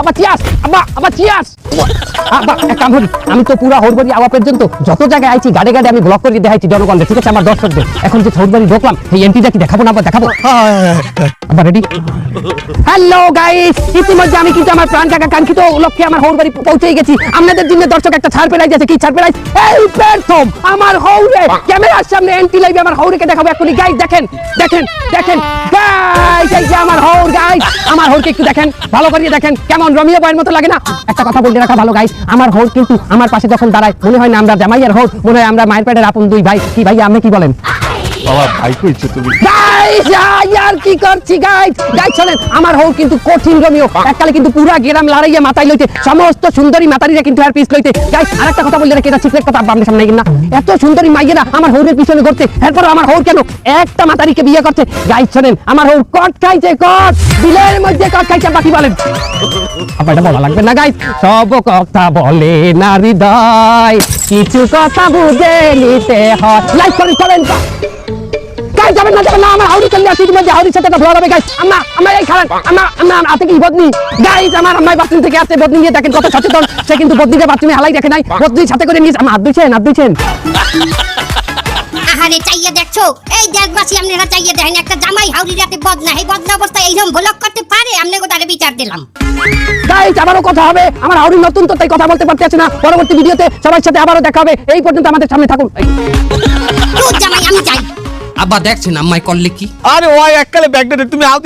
আব্বা চিয়াস আব্বা চিয়াস আব্বা এক কাম করি আমি তো পুরা হরবাড়ি আওয়া পর্যন্ত যত জায়গায় আইছি গাড়ে গাড়ে আমি ব্লক করে দেখাইছি জনগণকে ঠিক আছে আমার দর্শকদের এখন যে হরবাড়ি ঢোকলাম এই এন্ট্রিটা কি দেখাবো না আব্বা দেখাবো আব্বা রেডি হ্যালো গাইস ইতিমধ্যে আমি কিন্তু আমার প্রাণ কাকা কাঙ্ক্ষিত লক্ষ্যে আমার হরবাড়ি পৌঁছেই গেছি আপনাদের জন্য দর্শক একটা ছাড় পেলাই আছে কি ছাড় পেলাই এই প্রথম আমার হৌরে ক্যামেরার সামনে এন্ট্রি লাইভে আমার হৌরেকে দেখাবো এখনি গাইস দেখেন দেখেন দেখেন গাইস এই যে আমার হৌর গাইস আমার হৌরকে একটু দেখেন ভালো করে দেখেন কেমন রমিও বয়ের মতো লাগে না একটা কথা বলতে রাখা ভালো গাইস আমার হৌর কিন্তু আমার পাশে যখন দাঁড়ায় মনে হয় না আমরা জামাইয়ের হৌর মনে হয় আমরা মায়ের পেটের আপন দুই ভাই কি ভাই আপনি কি বলেন বাবা ভাই কইছো তুমি গাইস यार কি করছি গাইস গাইস শুনেন আমার হৌ কিন্তু কঠিন রমিও এককালে কিন্তু পুরা গ্রাম লড়াইয়া মাথায় লইতে সমস্ত সুন্দরী মাতারিরা কিন্তু আর পিছ লইতে গাইস আরেকটা কথা বললে রাখি এটা সিক্রেট কথা আপনাদের সামনে কিনা এত সুন্দরী মাইয়েরা আমার হৌরের পিছনে ঘুরতে এরপর আমার হৌর কেন একটা মাতারিকে বিয়ে করতে গাইস শুনেন আমার হৌর কট খাইছে কট বিলের মধ্যে কট খাইছে বাকি বলেন আবার এটা বলা লাগবে না গাইস সব কথা বলে না হৃদয় কিছু কথা বুঝে নিতে হয় লাইক করেন করেন গাইস যাবেন না আমার হাউরি চলে আসি তুমি যে হাউরির সাথে একটা ব্লগ হবে গাইস আম্মা এই খারাপ আম্মা আতে কি বদনি গাইস আমার আম্মাই বাথরুম থেকে আসছে বদনি নিয়ে দেখেন কত সচেতন সে কিন্তু বদনিকে বাথরুমে হালাই দেখে নাই বদনির সাথে করে নিয়ে আমার হাত দিছেন আহারে চাইয়া দেখছো এই দেশবাসী আপনারা চাইয়া দেখেন একটা জামাই হাউরি রাতে বদনা এই বদনা অবস্থায় এইরকম ব্লগ করতে পারে আমনে গোটারে বিচার দিলাম গাইস আবারও কথা হবে আমার হাউরি নতুন তো তাই কথা বলতে পারতেছে না পরবর্তী ভিডিওতে সবার সাথে আবারও দেখা হবে এই পর্যন্ত আমাদের সামনে থাকুন তোর জামাই আমি চাই আব্বা দেখছেন আম্মাই করলে কি আরে ওই এককালে ব্যাগটা তুমি আও